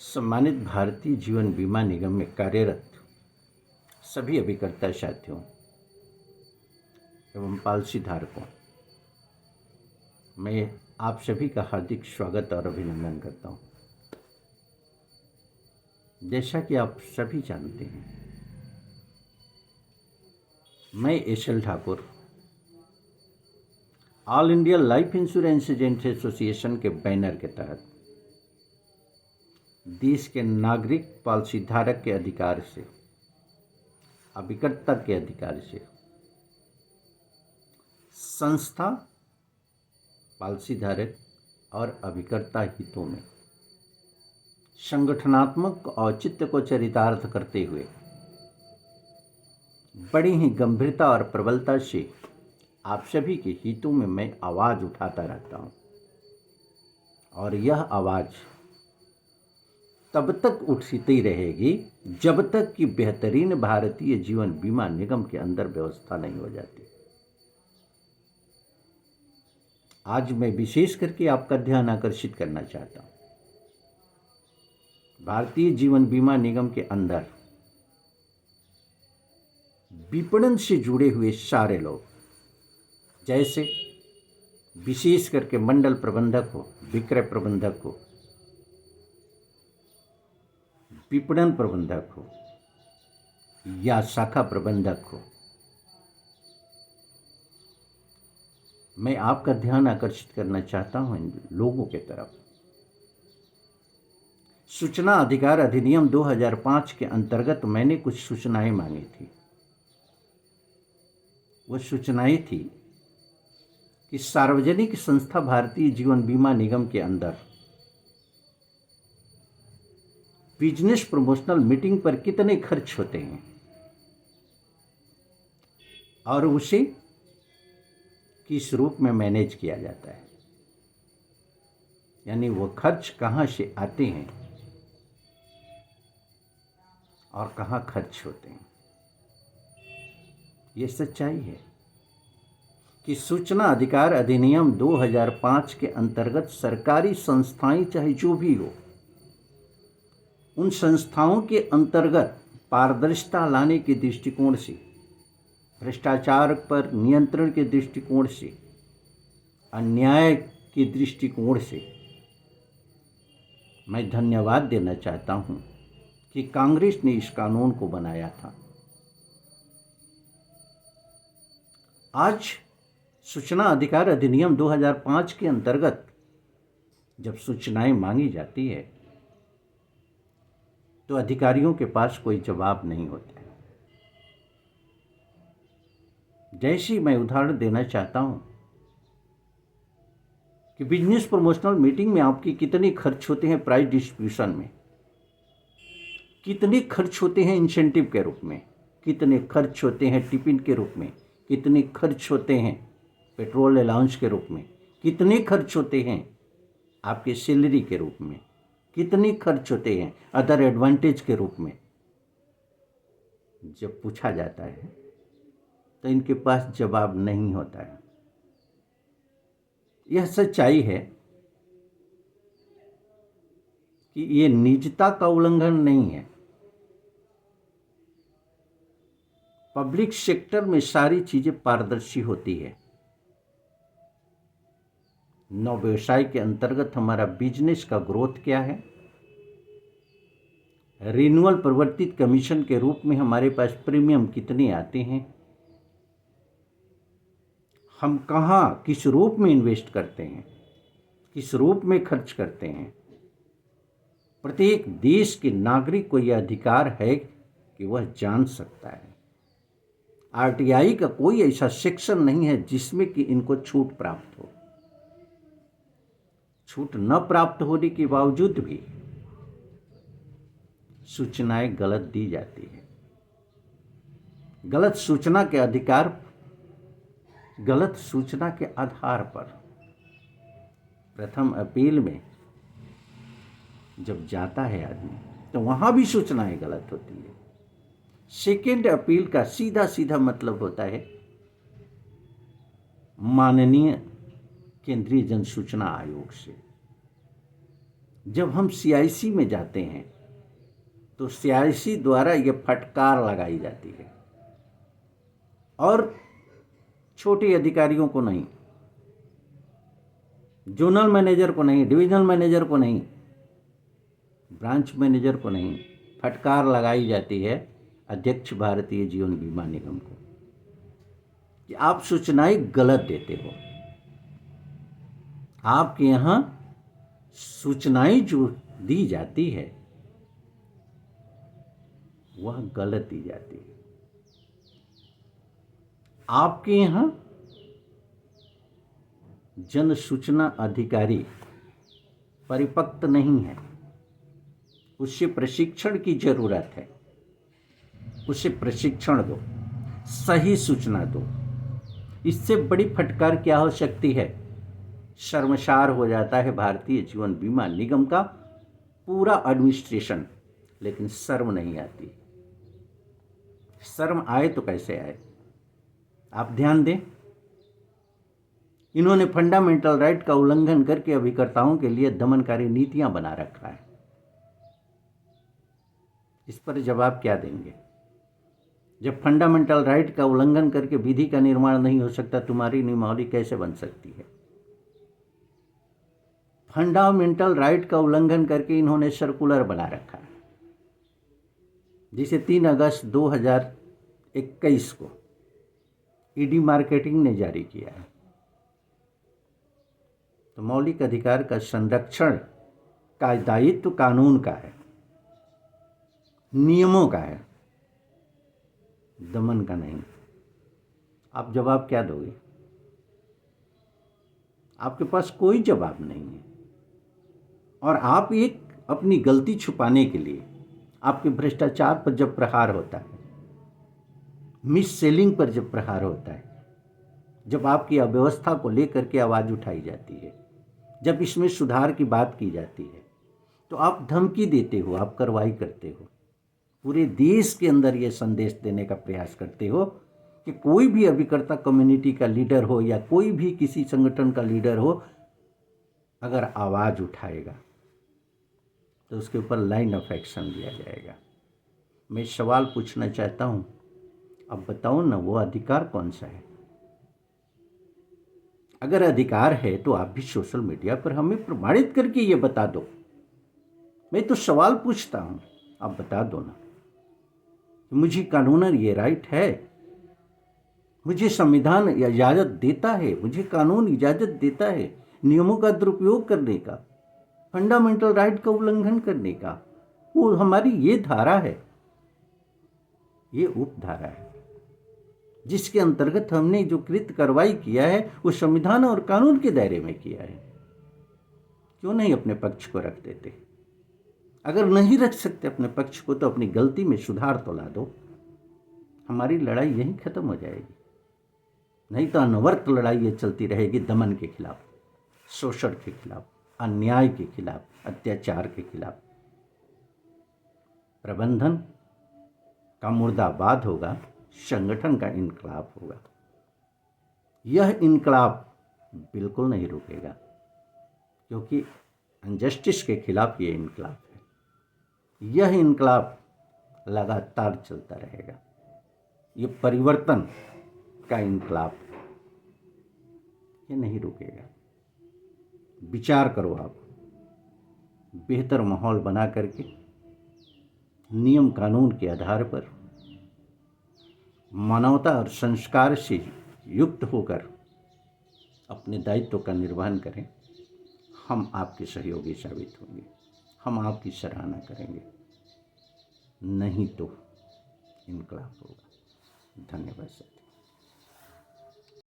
सम्मानित भारतीय जीवन बीमा निगम में कार्यरत सभी अभिकर्ता साथियों एवं पॉलिसी धारकों, मैं आप सभी का हार्दिक स्वागत और अभिनंदन करता हूं। जैसा कि आप सभी जानते हैं, मैं SL. Thakur all India life insurance agent association के बैनर के तहत देश के नागरिक पॉलिसी धारक के अधिकार से, अभिकर्ता के अधिकार से संस्था, पॉलिसी धारक और अभिकर्ता हितों में संगठनात्मक औचित्य को चरितार्थ करते हुए बड़ी ही गंभीरता और प्रबलता से आप सभी के हितों में मैं आवाज़ उठाता रहता हूँ। और यह आवाज़ तब तक उठती रहेगी जब तक कि बेहतरीन भारतीय जीवन बीमा निगम के अंदर व्यवस्था नहीं हो जाती। आज मैं विशेष करके आपका ध्यान आकर्षित करना चाहता हूँ। भारतीय जीवन बीमा निगम के अंदर विपणन से जुड़े हुए सारे लोग, जैसे विशेष करके मंडल प्रबंधक हो, विक्रय प्रबंधक हो, विपणन प्रबंधक हो या शाखा प्रबंधक हो, मैं आपका ध्यान आकर्षित करना चाहता हूं इन लोगों के तरफ। सूचना अधिकार अधिनियम 2005 के अंतर्गत मैंने कुछ सूचनाएं मांगी थी। वो सूचनाएं थी कि सार्वजनिक संस्था भारतीय जीवन बीमा निगम के अंदर बिजनेस प्रमोशनल मीटिंग पर कितने खर्च होते हैं और उसे किस रूप में मैनेज किया जाता है, यानी वो खर्च कहाँ से आते हैं और कहाँ खर्च होते हैं। ये सच्चाई है कि सूचना अधिकार अधिनियम 2005 के अंतर्गत सरकारी संस्थाएं चाहे जो भी हो, उन संस्थाओं के अंतर्गत पारदर्शिता लाने के दृष्टिकोण से, भ्रष्टाचार पर नियंत्रण के दृष्टिकोण से, अन्याय के दृष्टिकोण से मैं धन्यवाद देना चाहता हूं कि कांग्रेस ने इस कानून को बनाया था। आज सूचना अधिकार अधिनियम 2005 के अंतर्गत जब सूचनाएं मांगी जाती है तो अधिकारियों के पास कोई जवाब नहीं होता है। जैसे मैं उदाहरण देना चाहता हूं कि बिजनेस प्रमोशनल मीटिंग में आपके कितने खर्च होते हैं, प्राइस डिस्ट्रीब्यूशन में कितने खर्च होते हैं, इंसेंटिव के रूप में कितने खर्च होते हैं, टिफिन के रूप में कितने खर्च होते हैं, पेट्रोल अलाउंस के रूप में कितने खर्च होते हैं, आपके सैलरी के रूप में कितने खर्च होते हैं, अदर एडवांटेज के रूप में जब पूछा जाता है तो इनके पास जवाब नहीं होता है। यह सच्चाई है कि ये निजता का उल्लंघन नहीं है। पब्लिक सेक्टर में सारी चीजें पारदर्शी होती है। नव व्यवसाय के अंतर्गत हमारा बिजनेस का ग्रोथ क्या है, रिन्यूअल परिवर्तित कमीशन के रूप में हमारे पास प्रीमियम कितने आते हैं, हम कहाँ किस रूप में इन्वेस्ट करते हैं, किस रूप में खर्च करते हैं। प्रत्येक देश के नागरिक को यह अधिकार है कि वह जान सकता है। आरटीआई का कोई ऐसा सेक्शन नहीं है जिसमें कि इनको छूट प्राप्त हो। छूट न प्राप्त होने के बावजूद भी सूचनाएं गलत दी जाती है। गलत सूचना के अधिकार, गलत सूचना के आधार पर प्रथम अपील में जब जाता है आदमी तो वहां भी सूचनाएं गलत होती है। सेकेंड अपील का सीधा सीधा मतलब होता है माननीय केंद्रीय जन सूचना आयोग से। जब हम CIC में जाते हैं तो CIC द्वारा ये फटकार लगाई जाती है, और छोटे अधिकारियों को नहीं, जोनल मैनेजर को नहीं, डिविजनल मैनेजर को नहीं, ब्रांच मैनेजर को नहीं, फटकार लगाई जाती है अध्यक्ष भारतीय जीवन बीमा निगम को कि आप सूचनाएं गलत देते हो। आपके यहाँ सूचनाएं जो दी जाती है वह गलत दी जाती है। आपके यहाँ जन सूचना अधिकारी परिपक्व नहीं है, उससे प्रशिक्षण की जरूरत है। उसे प्रशिक्षण दो, सही सूचना दो। इससे बड़ी फटकार क्या हो सकती है? शर्मसार हो जाता है भारतीय जीवन बीमा निगम का पूरा एडमिनिस्ट्रेशन, लेकिन शर्म नहीं आती। शर्म आए तो कैसे आए? आप ध्यान दें, इन्होंने फंडामेंटल राइट का उल्लंघन करके अभिकर्ताओं के लिए दमनकारी नीतियां बना रखा है। इस पर जवाब क्या देंगे? जब फंडामेंटल राइट का उल्लंघन करके विधि का निर्माण नहीं हो सकता, तुम्हारी नियमावली कैसे बन सकती है? फंडामेंटल राइट का उल्लंघन करके इन्होंने सर्कुलर बना रखा है, जिसे 3 अगस्त 2021 को ईडी मार्केटिंग ने जारी किया है। तो मौलिक अधिकार का संरक्षण का दायित्व कानून का है, नियमों का है, दमन का नहीं। आप जवाब क्या दोगे? आपके पास कोई जवाब नहीं है, और आप एक अपनी गलती छुपाने के लिए, आपके भ्रष्टाचार पर जब प्रहार होता है, मिस सेलिंग पर जब प्रहार होता है, जब आपकी अव्यवस्था को लेकर के आवाज़ उठाई जाती है, जब इसमें सुधार की बात की जाती है, तो आप धमकी देते हो, आप कार्रवाई करते हो। पूरे देश के अंदर ये संदेश देने का प्रयास करते हो कि कोई भी अभिकर्ता कम्युनिटी का लीडर हो या कोई भी किसी संगठन का लीडर हो, अगर आवाज़ उठाएगा तो उसके ऊपर लाइन ऑफ एक्शन लिया जाएगा। मैं सवाल पूछना चाहता हूँ, अब बताओ ना, वो अधिकार कौन सा है? अगर अधिकार है तो आप भी सोशल मीडिया पर हमें प्रमाणित करके ये बता दो। मैं तो सवाल पूछता हूँ, आप बता दो ना। मुझे कानूनन ये राइट है, मुझे संविधान इजाज़त देता है, मुझे कानून इजाज़त देता है नियमों का दुरुपयोग करने का, फंडामेंटल राइट का उल्लंघन करने का। वो हमारी ये धारा है, ये उपधारा है, जिसके अंतर्गत हमने जो कृत कार्रवाई किया है वो संविधान और कानून के दायरे में किया है। क्यों नहीं अपने पक्ष को रख देते? अगर नहीं रख सकते अपने पक्ष को तो अपनी गलती में सुधार तो ला दो। हमारी लड़ाई यहीं खत्म हो जाएगी, नहीं तो अनवरत लड़ाई ये चलती रहेगी दमन के खिलाफ, शोषण के खिलाफ, अन्याय के खिलाफ, अत्याचार के खिलाफ। प्रबंधन का मुर्दाबाद होगा, संगठन का इनकलाब होगा। यह इनकलाब बिल्कुल नहीं रुकेगा, क्योंकि अनजस्टिस के खिलाफ ये इनकलाब है। यह इनकलाब लगातार चलता रहेगा। ये परिवर्तन का इनकलाब, ये नहीं रुकेगा। विचार करो आप, बेहतर माहौल बना करके, नियम कानून के आधार पर, मानवता और संस्कार से युक्त होकर अपने दायित्व का निर्वहन करें। हम आपके सहयोगी साबित होंगे, हम आपकी सराहना करेंगे, नहीं तो इनकलाब होगा। धन्यवाद साथी।